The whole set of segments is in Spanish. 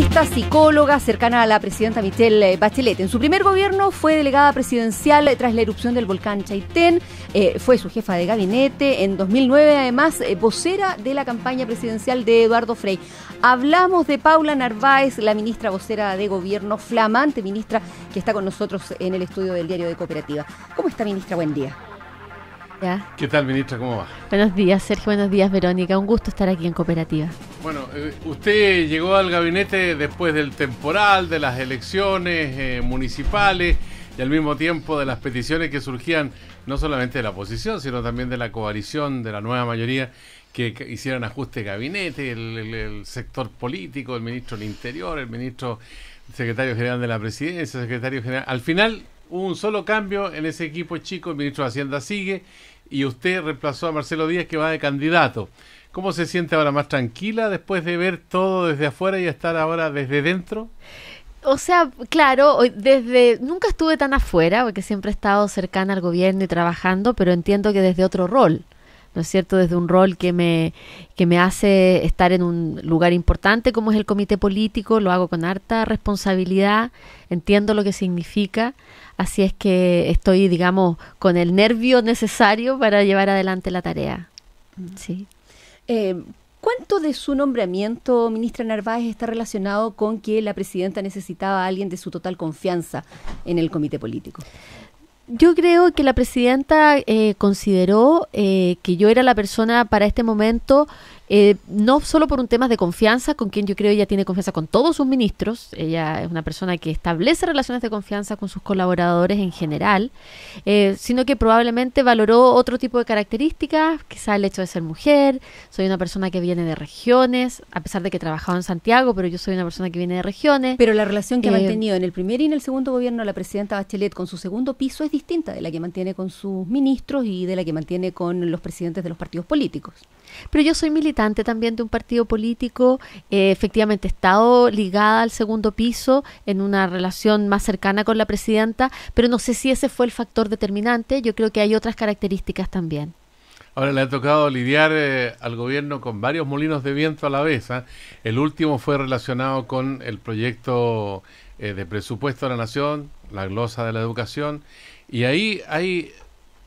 economista, psicóloga, cercana a la presidenta Michelle Bachelet. En su primer gobierno fue delegada presidencial tras la erupción del volcán Chaitén, fue su jefa de gabinete. En 2009, además, vocera de la campaña presidencial de Eduardo Frei. Hablamos de Paula Narváez, la ministra vocera de gobierno, flamante ministra, que está con nosotros en el estudio del Diario de Cooperativa. ¿Cómo está, ministra? Buen día. Ya. ¿Qué tal, ministra? ¿Cómo va? Buenos días, Sergio. Buenos días, Verónica. Un gusto estar aquí en Cooperativa. Bueno, usted llegó al gabinete después del temporal, de las elecciones municipales y al mismo tiempo de las peticiones que surgían no solamente de la oposición, sino también de la coalición, de la nueva mayoría, que hicieran ajuste de gabinete, el sector político, el ministro del Interior, el ministro secretario general de la Presidencia, secretario general. Al final hubo un solo cambio en ese equipo chico, el ministro de Hacienda sigue, y usted reemplazó a Marcelo Díaz, que va de candidato. ¿Cómo se siente ahora? ¿Más tranquila después de ver todo desde afuera y estar ahora desde dentro? O sea, claro, nunca estuve tan afuera, porque siempre he estado cercana al gobierno y trabajando, pero entiendo que desde otro rol, ¿no es cierto? Desde un rol que me hace estar en un lugar importante como es el comité político, lo hago con harta responsabilidad, entiendo lo que significa, así es que estoy, digamos, con el nervio necesario para llevar adelante la tarea. Sí. ¿Cuánto de su nombramiento, ministra Narváez, está relacionado con que la presidenta necesitaba a alguien de su total confianza en el comité político? Yo creo que la presidenta consideró que yo era la persona para este momento, no solo por un tema de confianza, con quien yo creo ella tiene confianza con todos sus ministros, ella es una persona que establece relaciones de confianza con sus colaboradores en general, sino que probablemente valoró otro tipo de características, quizá el hecho de ser mujer, soy una persona que viene de regiones, a pesar de que he trabajado en Santiago, pero yo soy una persona que viene de regiones. Pero la relación que ha mantenido en el primer y en el segundo gobierno la presidenta Bachelet con su segundo piso es distinta de la que mantiene con sus ministros y de la que mantiene con los presidentes de los partidos políticos. Pero yo soy militante también de un partido político, efectivamente he estado ligada al segundo piso en una relación más cercana con la presidenta, pero no sé si ese fue el factor determinante, yo creo que hay otras características también. Ahora le ha tocado lidiar al gobierno con varios molinos de viento a la vez, ¿eh? El último fue relacionado con el proyecto de presupuesto de la Nación, la glosa de la educación, y ahí hay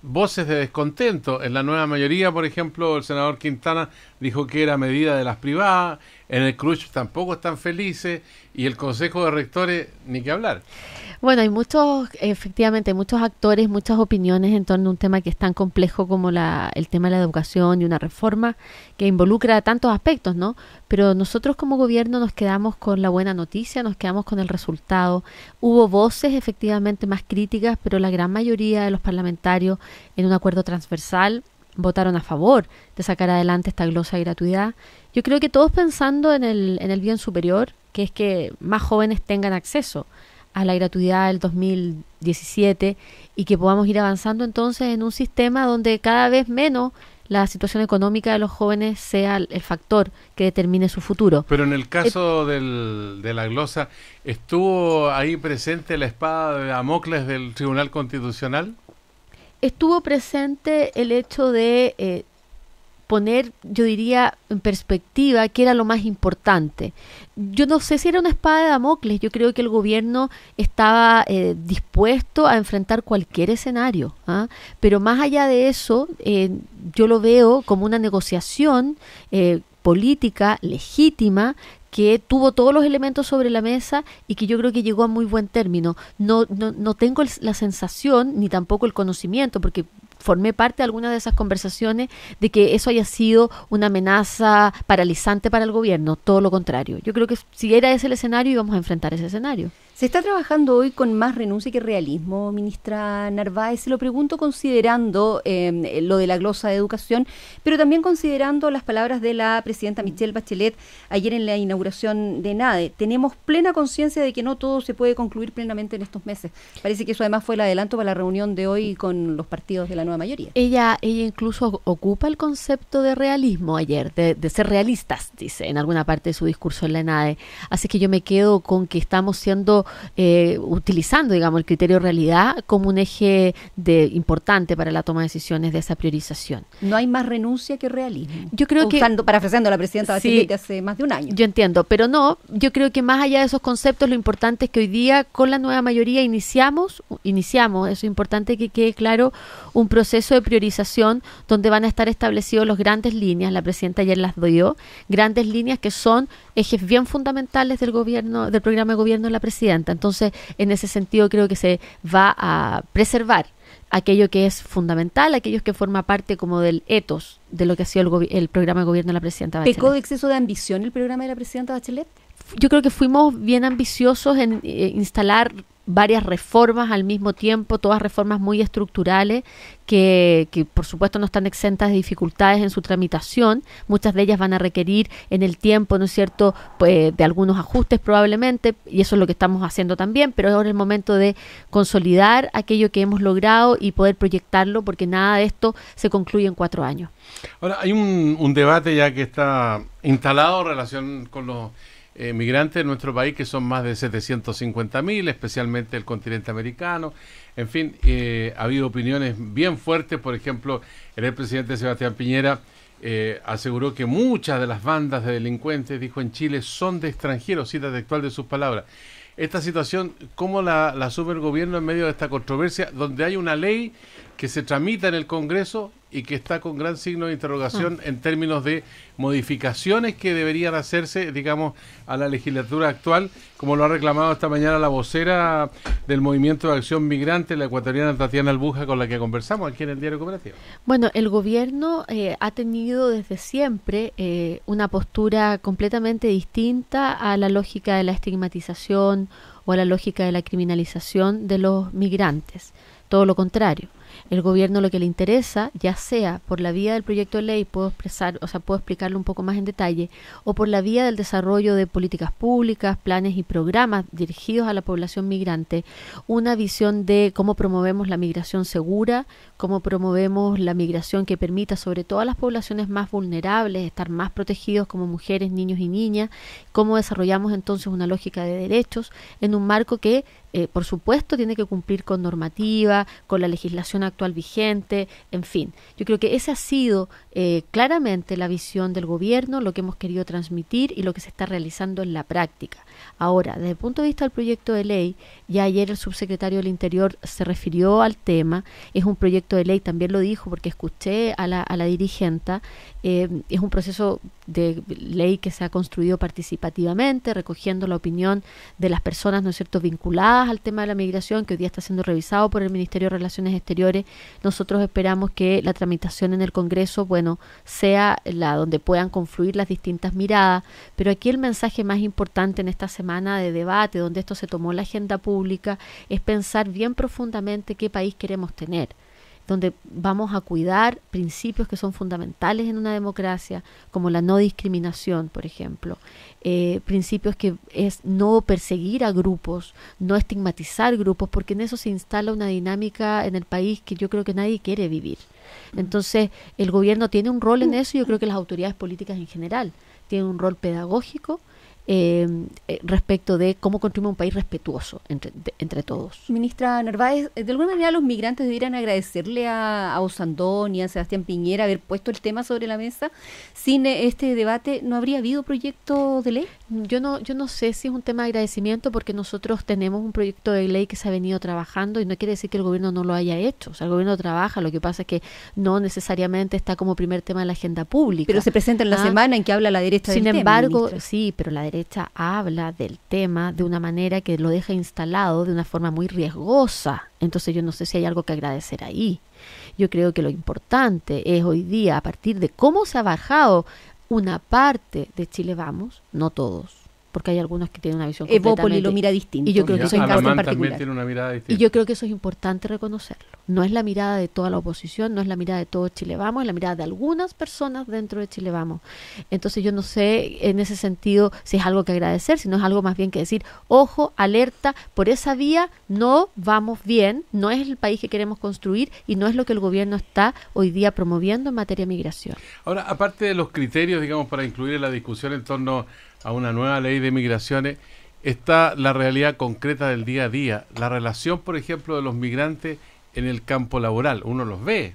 voces de descontento. En la nueva mayoría, por ejemplo, el senador Quintana dijo que era medida de las privadas, en el CRUSH tampoco están felices, y el Consejo de Rectores ni que hablar. Bueno, hay efectivamente, muchos actores, muchas opiniones en torno a un tema que es tan complejo como el tema de la educación y una reforma que involucra tantos aspectos, ¿no? Pero nosotros como gobierno nos quedamos con la buena noticia, nos quedamos con el resultado. Hubo voces efectivamente más críticas, pero la gran mayoría de los parlamentarios en un acuerdo transversal votaron a favor de sacar adelante esta glosa de gratuidad. Yo creo que todos pensando en el bien superior, que es que más jóvenes tengan acceso a la gratuidad del 2017 y que podamos ir avanzando entonces en un sistema donde cada vez menos la situación económica de los jóvenes sea el factor que determine su futuro. Pero en el caso de la glosa, ¿estuvo ahí presente la espada de Damocles del Tribunal Constitucional? Estuvo presente el hecho de poner, yo diría, en perspectiva qué era lo más importante. Yo no sé si era una espada de Damocles, yo creo que el gobierno estaba dispuesto a enfrentar cualquier escenario, ¿ah? Pero más allá de eso, yo lo veo como una negociación política legítima que tuvo todos los elementos sobre la mesa y que yo creo que llegó a muy buen término. No tengo la sensación ni tampoco el conocimiento, porque formé parte de algunas de esas conversaciones, de que eso haya sido una amenaza paralizante para el gobierno. Todo lo contrario. Yo creo que si era ese el escenario, íbamos a enfrentar ese escenario. ¿Se está trabajando hoy con más renuncia que realismo, ministra Narváez? Se lo pregunto considerando lo de la glosa de educación, pero también considerando las palabras de la presidenta Michelle Bachelet ayer en la inauguración de NADE. Tenemos plena conciencia de que no todo se puede concluir plenamente en estos meses. Parece que eso además fue el adelanto para la reunión de hoy con los partidos de la nueva mayoría. Ella incluso ocupa el concepto de realismo ayer, de ser realistas, dice en alguna parte de su discurso en la NADE. Así que yo me quedo con que estamos siendo criterio, utilizando, digamos, el criterio realidad como un eje importante para la toma de decisiones de esa priorización. No hay más renuncia que realismo. Yo creo parafraseando a la presidenta Bachelet sí, hace más de un año. Yo entiendo, pero no, yo creo que más allá de esos conceptos, lo importante es que hoy día con la nueva mayoría iniciamos, eso es importante que quede claro, un proceso de priorización donde van a estar establecidos las grandes líneas, la presidenta ayer las dio, grandes líneas que son ejes bien fundamentales del gobierno, del programa de gobierno de la presidenta. Entonces, en ese sentido creo que se va a preservar aquello que es fundamental, aquello que forma parte como del ethos de lo que ha sido el programa de gobierno de la presidenta Bachelet. ¿Pecó de exceso de ambición el programa de la presidenta Bachelet? Yo creo que fuimos bien ambiciosos en instalar varias reformas al mismo tiempo, todas reformas muy estructurales que por supuesto no están exentas de dificultades en su tramitación. Muchas de ellas van a requerir en el tiempo, ¿no es cierto?, pues, de algunos ajustes probablemente, y eso es lo que estamos haciendo también, pero ahora es el momento de consolidar aquello que hemos logrado y poder proyectarlo, porque nada de esto se concluye en 4 años. Ahora, hay un debate ya que está instalado en relación con los migrantes de nuestro país, que son más de 750.000, especialmente el continente americano. En fin, ha habido opiniones bien fuertes. Por ejemplo, el expresidente Sebastián Piñera aseguró que muchas de las bandas de delincuentes, dijo, en Chile son de extranjeros, cita textual de sus palabras. Esta situación, ¿cómo la asume el gobierno en medio de esta controversia, donde hay una ley que se tramita en el Congreso y que está con gran signo de interrogación en términos de modificaciones que deberían hacerse, digamos, a la legislatura actual, como lo ha reclamado esta mañana la vocera del Movimiento de Acción Migrante, la ecuatoriana Tatiana Albuja, con la que conversamos aquí en el Diario Cooperativo? Bueno, el gobierno ha tenido desde siempre una postura completamente distinta a la lógica de la estigmatización o a la lógica de la criminalización de los migrantes. Todo lo contrario. El gobierno lo que le interesa, ya sea por la vía del proyecto de ley, puedo explicarlo un poco más en detalle, o por la vía del desarrollo de políticas públicas, planes y programas dirigidos a la población migrante, una visión de cómo promovemos la migración segura, cómo promovemos la migración que permita sobre todo a las poblaciones más vulnerables estar más protegidos como mujeres, niños y niñas, cómo desarrollamos entonces una lógica de derechos en un marco que por supuesto tiene que cumplir con normativa, con la legislación actual vigente, en fin. Yo creo que esa ha sido claramente la visión del gobierno, lo que hemos querido transmitir y lo que se está realizando en la práctica. Ahora, desde el punto de vista del proyecto de ley, ya ayer el subsecretario del Interior se refirió al tema, es un proyecto de ley, también lo dijo porque escuché a la dirigenta, es un proceso de ley que se ha construido participativamente, recogiendo la opinión de las personas, ¿no es cierto?, vinculadas al tema de la migración, que hoy día está siendo revisado por el Ministerio de Relaciones Exteriores. Nosotros esperamos que la tramitación en el Congreso, bueno, sea la donde puedan confluir las distintas miradas, pero aquí el mensaje más importante en esta semana de debate, donde esto se tomó la agenda pública, es pensar bien profundamente qué país queremos tener, donde vamos a cuidar principios que son fundamentales en una democracia, como la no discriminación, por ejemplo, principios que es no perseguir a grupos, no estigmatizar grupos, porque en eso se instala una dinámica en el país que yo creo que nadie quiere vivir. Entonces, el gobierno tiene un rol en eso, y yo creo que las autoridades políticas en general tienen un rol pedagógico respecto de cómo construir un país respetuoso entre todos. Ministra Narváez, de alguna manera los migrantes deberían agradecerle a Osandón y a Sebastián Piñera haber puesto el tema sobre la mesa. Sin este debate, ¿no habría habido proyecto de ley? Yo no sé si es un tema de agradecimiento, porque nosotros tenemos un proyecto de ley que se ha venido trabajando y no quiere decir que el gobierno no lo haya hecho. O sea, el gobierno trabaja, lo que pasa es que no necesariamente está como primer tema de la agenda pública. Pero se presenta en la semana en que habla la derecha del tema. Sin embargo, sí, pero la derecha habla del tema de una manera que lo deja instalado de una forma muy riesgosa. Entonces yo no sé si hay algo que agradecer ahí. Yo creo que lo importante es hoy día, a partir de cómo se ha bajado una parte de Chile Vamos, no todos, porque hay algunos que tienen una visión Evópoli lo mira distinto. Y yo creo que eso también tiene una mirada distinta. Y yo creo que eso es importante reconocerlo. No es la mirada de toda la oposición, no es la mirada de todo Chile Vamos, es la mirada de algunas personas dentro de Chile Vamos. Entonces yo no sé en ese sentido si es algo que agradecer, si no es algo más bien que decir, ojo, alerta, por esa vía no vamos bien, no es el país que queremos construir y no es lo que el gobierno está hoy día promoviendo en materia de migración. Ahora, aparte de los criterios, digamos, para incluir en la discusión en torno a una nueva ley de migraciones, está la realidad concreta del día a día, la relación, por ejemplo, de los migrantes en el campo laboral. Uno los ve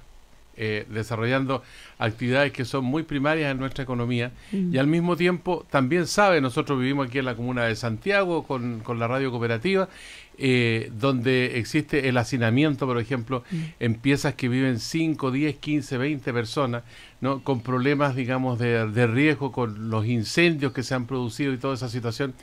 desarrollando actividades que son muy primarias en nuestra economía y al mismo tiempo también sabe, nosotros vivimos aquí en la comuna de Santiago con la radio cooperativa, donde existe el hacinamiento, por ejemplo, en piezas que viven 5, 10, 15, 20 personas, ¿no? Con problemas, digamos, de riesgo, con los incendios que se han producido y toda esa situación.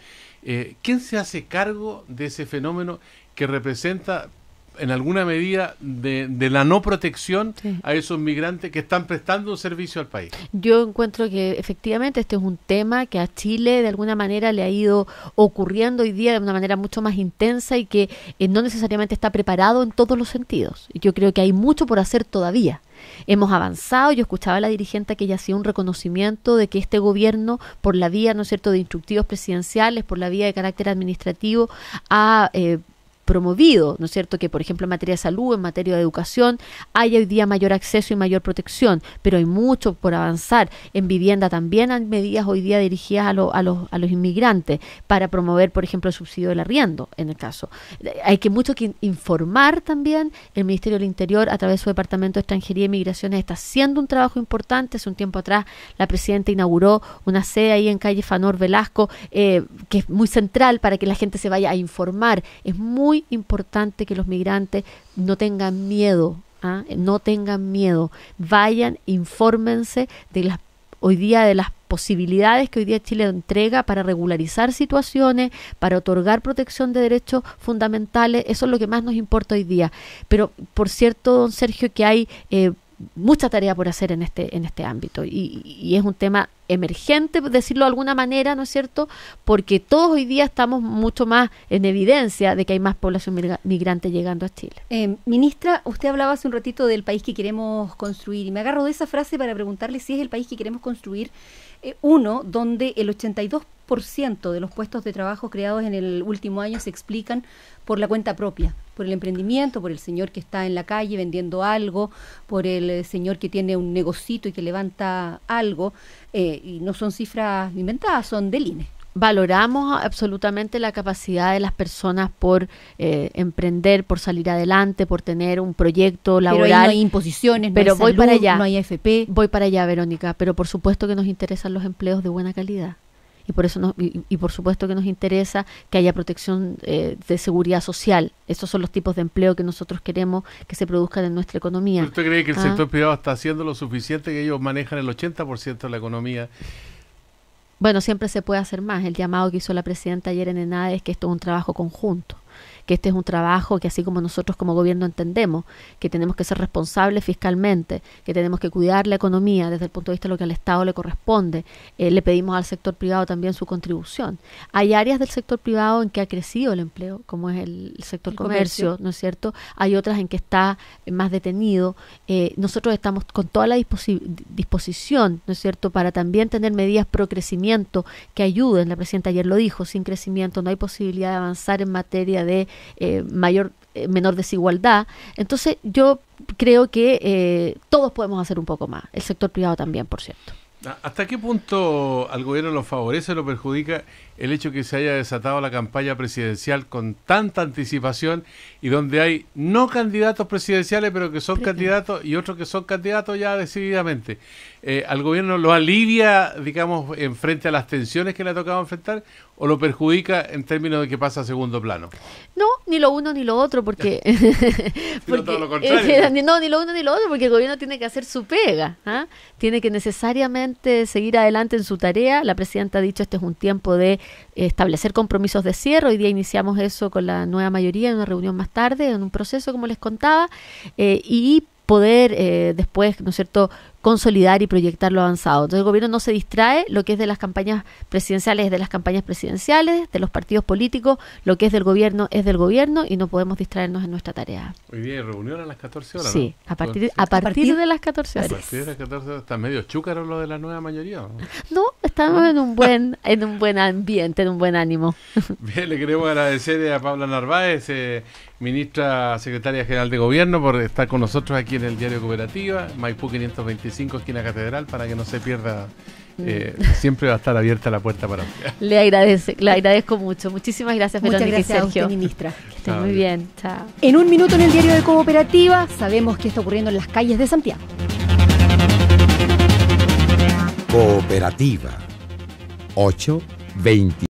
¿Quién se hace cargo de ese fenómeno que representa en alguna medida de la no protección a esos migrantes que están prestando un servicio al país? Yo encuentro que efectivamente este es un tema que a Chile de alguna manera le ha ido ocurriendo hoy día de una manera mucho más intensa y que no necesariamente está preparado en todos los sentidos. Yo creo que hay mucho por hacer todavía. Hemos avanzado, yo escuchaba a la dirigente que ella hacía un reconocimiento de que este gobierno, por la vía, ¿no es cierto?, de instructivos presidenciales, por la vía de carácter administrativo, ha promovido, ¿no es cierto?, que por ejemplo en materia de salud, en materia de educación, haya hoy día mayor acceso y mayor protección, pero hay mucho por avanzar. En vivienda también hay medidas hoy día dirigidas a los inmigrantes para promover, por ejemplo, el subsidio del arriendo, en el caso. Hay mucho que informar también. El Ministerio del Interior, a través de su Departamento de Extranjería y Migraciones, está haciendo un trabajo importante. Hace un tiempo atrás la presidenta inauguró una sede ahí en calle Fanor Velasco, que es muy central para que la gente se vaya a informar. Es muy importante que los migrantes no tengan miedo, no tengan miedo, vayan, infórmense hoy día de las posibilidades que hoy día Chile entrega para regularizar situaciones, para otorgar protección de derechos fundamentales. Eso es lo que más nos importa hoy día. Pero, por cierto, don Sergio, que hay mucha tarea por hacer en este ámbito y es un tema emergente, por decirlo de alguna manera, ¿no es cierto?, porque todos hoy día estamos mucho más en evidencia de que hay más población migrante llegando a Chile. Ministra, usted hablaba hace un ratito del país que queremos construir y me agarro de esa frase para preguntarle si es el país que queremos construir, uno donde el 82% de los puestos de trabajo creados en el último año se explican por la cuenta propia, por el emprendimiento, por el señor que está en la calle vendiendo algo, por el señor que tiene un negocito y que levanta algo, y no son cifras inventadas, son del INE. Valoramos absolutamente la capacidad de las personas por emprender, por salir adelante, por tener un proyecto laboral. Pero ahí no hay imposiciones, pero no hay salud, para allá. No hay AFP. Voy para allá, Verónica, pero por supuesto que nos interesan los empleos de buena calidad. Y por eso por supuesto que nos interesa que haya protección de seguridad social. Esos son los tipos de empleo que nosotros queremos que se produzcan en nuestra economía. ¿Usted cree que el sector privado está haciendo lo suficiente, que ellos manejan el 80% de la economía? Bueno, siempre se puede hacer más. El llamado que hizo la presidenta ayer en ENADE es que esto es un trabajo conjunto, que este es un trabajo que así como nosotros como gobierno entendemos que tenemos que ser responsables fiscalmente, que tenemos que cuidar la economía desde el punto de vista de lo que al Estado le corresponde, le pedimos al sector privado también su contribución. Hay áreas del sector privado en que ha crecido el empleo, como es el sector comercio, ¿no es cierto? Hay otras en que está más detenido. Nosotros estamos con toda la disposición, ¿no es cierto?, para también tener medidas pro crecimiento que ayuden. La presidenta ayer lo dijo, sin crecimiento no hay posibilidad de avanzar en materia de menor desigualdad. Entonces yo creo que todos podemos hacer un poco más, el sector privado también, por cierto. ¿Hasta qué punto al gobierno lo favorece o lo perjudica el hecho que se haya desatado la campaña presidencial con tanta anticipación y donde hay no candidatos presidenciales pero que son candidatos y otros que son candidatos ya decididamente? ¿Al gobierno lo alivia, digamos, en frente a las tensiones que le ha tocado enfrentar o lo perjudica en términos de que pasa a segundo plano? No, ni lo uno ni lo otro, porque... todo lo contrario. No, ni lo uno ni lo otro, porque el gobierno tiene que hacer su pega, tiene que necesariamente seguir adelante en su tarea. La presidenta ha dicho este es un tiempo de establecer compromisos de cierre. Hoy día iniciamos eso con la nueva mayoría en una reunión más tarde, en un proceso, como les contaba, y poder después, ¿no es cierto?, consolidar y proyectar lo avanzado. Entonces el gobierno no se distrae, lo que es de las campañas presidenciales es de las campañas presidenciales, de los partidos políticos, lo que es del gobierno es del gobierno y no podemos distraernos en nuestra tarea. Hoy día hay reunión a las 14 horas, sí, ¿no? a partir de las 14 horas. A partir de las 14 horas está medio chúcaro lo de la nueva mayoría, ¿no? No, estamos en un buen ambiente, en un buen ánimo. Bien, le queremos agradecer a Paula Narváez, ministra secretaria general de Gobierno, por estar con nosotros aquí en el Diario Cooperativa, Maipú 525, esquina Catedral, para que no se pierda siempre va a estar abierta la puerta para usted. Le agradezco mucho. Muchísimas gracias, Muchas Verónica gracias y Sergio. a usted, ministra. Que estén muy bien. Chao. En un minuto en el diario de Cooperativa sabemos qué está ocurriendo en las calles de Santiago. Cooperativa 820